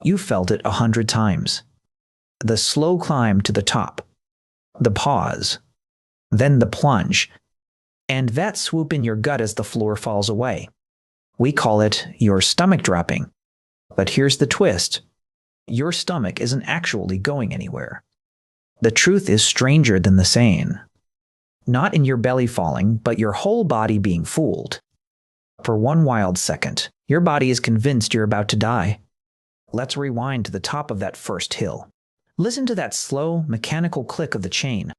You felt it 100 times. The slow climb to the top, the pause, then the plunge, and that swoop in your gut as the floor falls away. We call it your stomach dropping. But here's the twist. Your stomach isn't actually going anywhere. The truth is stranger than the saying. Not in your belly falling, but your whole body being fooled. For one wild second, your body is convinced you're about to die. Let's rewind to the top of that first hill. Listen to that slow, mechanical click of the chain.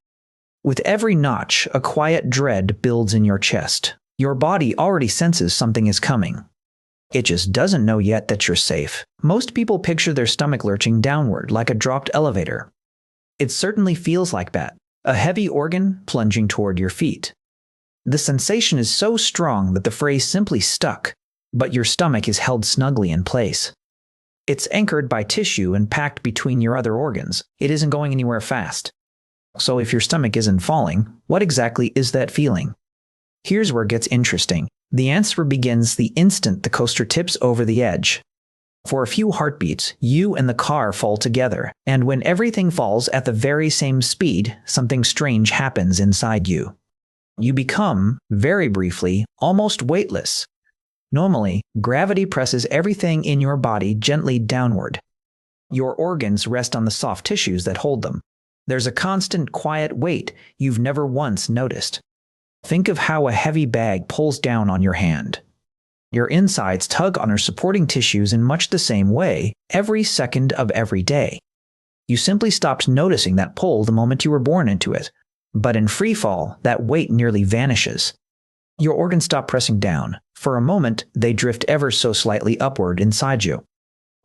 With every notch, a quiet dread builds in your chest. Your body already senses something is coming. It just doesn't know yet that you're safe. Most people picture their stomach lurching downward like a dropped elevator. It certainly feels like that, a heavy organ plunging toward your feet. The sensation is so strong that the phrase simply stuck, but your stomach is held snugly in place. It's anchored by tissue and packed between your other organs. It isn't going anywhere fast. So if your stomach isn't falling, what exactly is that feeling? Here's where it gets interesting. The answer begins the instant the coaster tips over the edge. For a few heartbeats, you and the car fall together, and when everything falls at the very same speed, something strange happens inside you. You become, very briefly, almost weightless. Normally, gravity presses everything in your body gently downward. Your organs rest on the soft tissues that hold them. There's a constant quiet weight you've never once noticed. Think of how a heavy bag pulls down on your hand. Your insides tug on your supporting tissues in much the same way every second of every day. You simply stopped noticing that pull the moment you were born into it. But in free fall, that weight nearly vanishes. Your organs stop pressing down. For a moment, they drift ever so slightly upward inside you.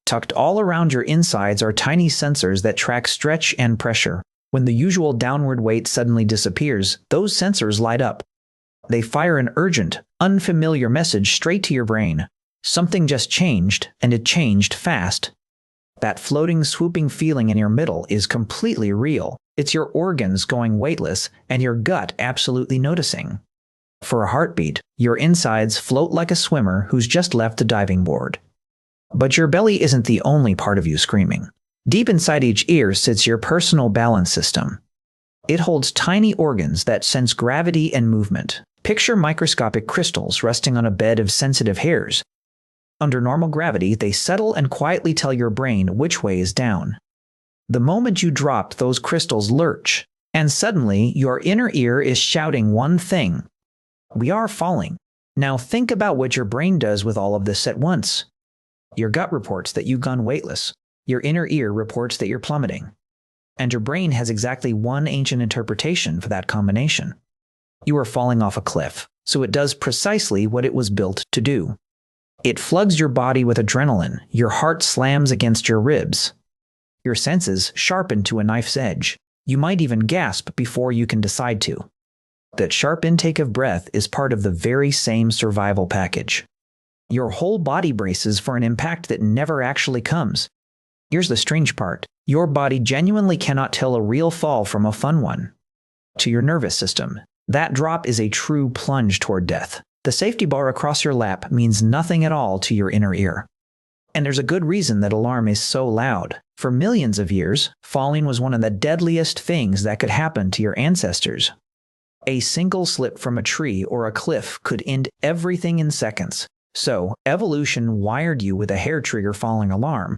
Tucked all around your insides are tiny sensors that track stretch and pressure. When the usual downward weight suddenly disappears, those sensors light up. They fire an urgent, unfamiliar message straight to your brain. Something just changed, and it changed fast. That floating, swooping feeling in your middle is completely real. It's your organs going weightless and your gut absolutely noticing. For a heartbeat, your insides float like a swimmer who's just left the diving board. But your belly isn't the only part of you screaming. Deep inside each ear sits your personal balance system. It holds tiny organs that sense gravity and movement. Picture microscopic crystals resting on a bed of sensitive hairs. Under normal gravity, they settle and quietly tell your brain which way is down. The moment you drop, those crystals lurch, and suddenly your inner ear is shouting one thing. We are falling. Now think about what your brain does with all of this at once. Your gut reports that you've gone weightless. Your inner ear reports that you're plummeting. And your brain has exactly one ancient interpretation for that combination. You are falling off a cliff, so it does precisely what it was built to do. It floods your body with adrenaline. Your heart slams against your ribs. Your senses sharpen to a knife's edge. You might even gasp before you can decide to. That sharp intake of breath is part of the very same survival package. Your whole body braces for an impact that never actually comes. Here's the strange part. Your body genuinely cannot tell a real fall from a fun one. To your nervous system, that drop is a true plunge toward death. The safety bar across your lap means nothing at all to your inner ear. And there's a good reason that alarm is so loud. For millions of years, falling was one of the deadliest things that could happen to your ancestors. A single slip from a tree or a cliff could end everything in seconds. So, evolution wired you with a hair trigger falling alarm.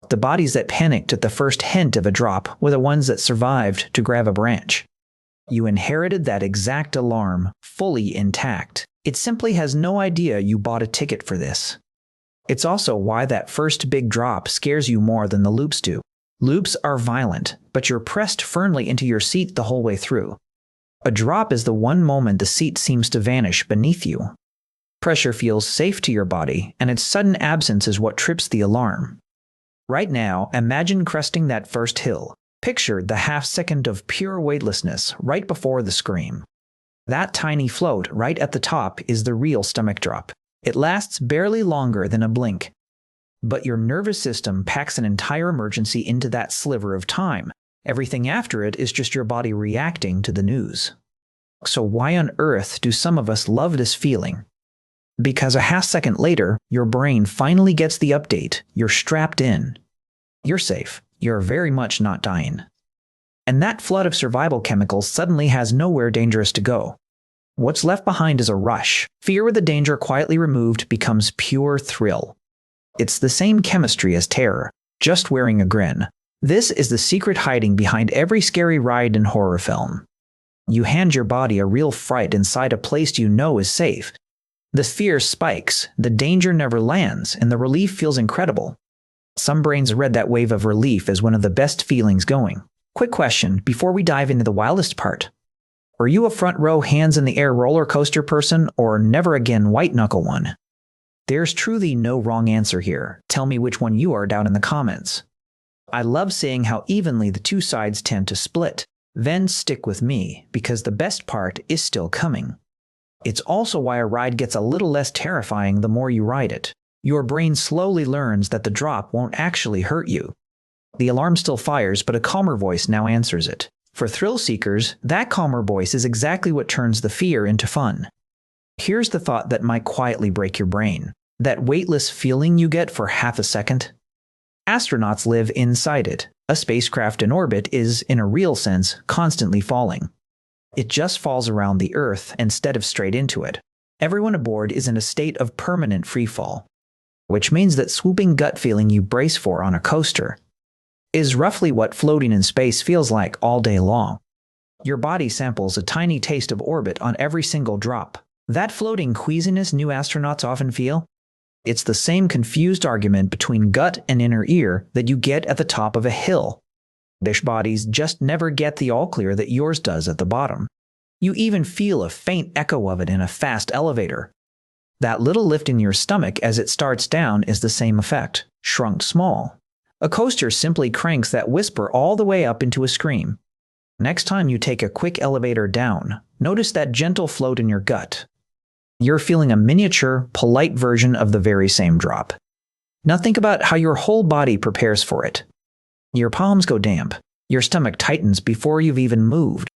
The bodies that panicked at the first hint of a drop were the ones that survived to grab a branch. You inherited that exact alarm, fully intact. It simply has no idea you bought a ticket for this. It's also why that first big drop scares you more than the loops do. Loops are violent, but you're pressed firmly into your seat the whole way through. A drop is the one moment the seat seems to vanish beneath you. Pressure feels safe to your body, and its sudden absence is what trips the alarm. Right now, imagine cresting that first hill. Picture the half second of pure weightlessness right before the scream. That tiny float right at the top is the real stomach drop. It lasts barely longer than a blink. But your nervous system packs an entire emergency into that sliver of time. Everything after it is just your body reacting to the news. So why on earth do some of us love this feeling? Because a half second later, your brain finally gets the update. You're strapped in. You're safe. You're very much not dying. And that flood of survival chemicals suddenly has nowhere dangerous to go. What's left behind is a rush. Fear with the danger quietly removed becomes pure thrill. It's the same chemistry as terror, just wearing a grin. This is the secret hiding behind every scary ride in horror film. You hand your body a real fright inside a place you know is safe. The fear spikes, the danger never lands, and the relief feels incredible. Some brains read that wave of relief as one of the best feelings going. Quick question before we dive into the wildest part. Were you a front row hands in the air roller coaster person or never again white knuckle one? There's truly no wrong answer here. Tell me which one you are down in the comments. I love seeing how evenly the two sides tend to split. Then stick with me, because the best part is still coming. It's also why a ride gets a little less terrifying the more you ride it. Your brain slowly learns that the drop won't actually hurt you. The alarm still fires, but a calmer voice now answers it. For thrill seekers, that calmer voice is exactly what turns the fear into fun. Here's the thought that might quietly break your brain. That weightless feeling you get for half a second? Astronauts live inside it. A spacecraft in orbit is, in a real sense, constantly falling. It just falls around the Earth instead of straight into it. Everyone aboard is in a state of permanent freefall, which means that swooping gut feeling you brace for on a coaster is roughly what floating in space feels like all day long. Your body samples a tiny taste of orbit on every single drop. That floating queasiness new astronauts often feel? It's the same confused argument between gut and inner ear that you get at the top of a hill. Their bodies just never get the all-clear that yours does at the bottom. You even feel a faint echo of it in a fast elevator. That little lift in your stomach as it starts down is the same effect, shrunk small. A coaster simply cranks that whisper all the way up into a scream. Next time you take a quick elevator down, notice that gentle float in your gut. You're feeling a miniature, polite version of the very same drop. Now think about how your whole body prepares for it. Your palms go damp. Your stomach tightens before you've even moved.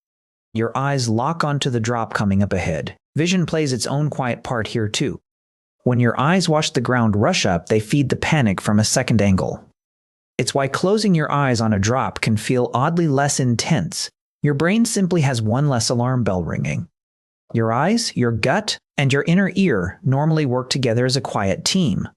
Your eyes lock onto the drop coming up ahead. Vision plays its own quiet part here too. When your eyes watch the ground rush up, they feed the panic from a second angle. It's why closing your eyes on a drop can feel oddly less intense. Your brain simply has one less alarm bell ringing. Your eyes, your gut, and your inner ear normally work together as a quiet team.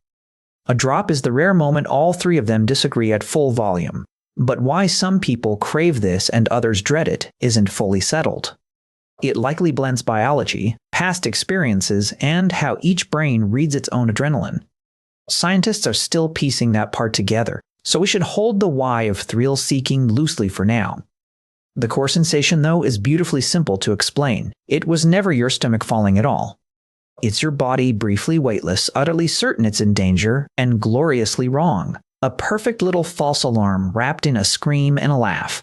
A drop is the rare moment all three of them disagree at full volume. But why some people crave this and others dread it isn't fully settled. It likely blends biology, past experiences, and how each brain reads its own adrenaline. Scientists are still piecing that part together, so we should hold the why of thrill-seeking loosely for now. The core sensation, though, is beautifully simple to explain. It was never your stomach falling at all. It's your body briefly weightless, utterly certain it's in danger, and gloriously wrong. A perfect little false alarm wrapped in a scream and a laugh.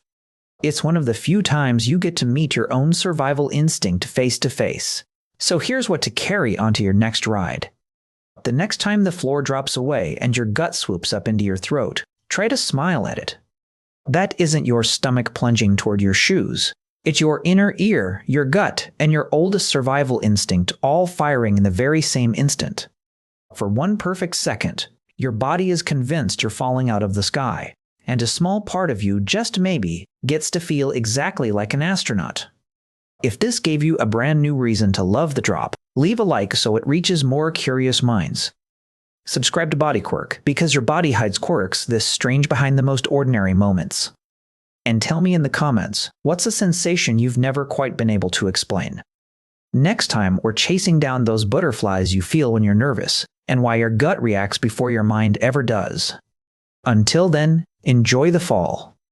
It's one of the few times you get to meet your own survival instinct face to face. So here's what to carry onto your next ride. The next time the floor drops away and your gut swoops up into your throat, try to smile at it. That isn't your stomach plunging toward your shoes. It's your inner ear, your gut, and your oldest survival instinct all firing in the very same instant. For one perfect second, your body is convinced you're falling out of the sky, and a small part of you, just maybe, gets to feel exactly like an astronaut. If this gave you a brand new reason to love the drop, leave a like so it reaches more curious minds. Subscribe to Bodyquirk, because your body hides quirks this strange behind the most ordinary moments. And tell me in the comments, what's a sensation you've never quite been able to explain? Next time, we're chasing down those butterflies you feel when you're nervous, and why your gut reacts before your mind ever does. Until then, enjoy the fall.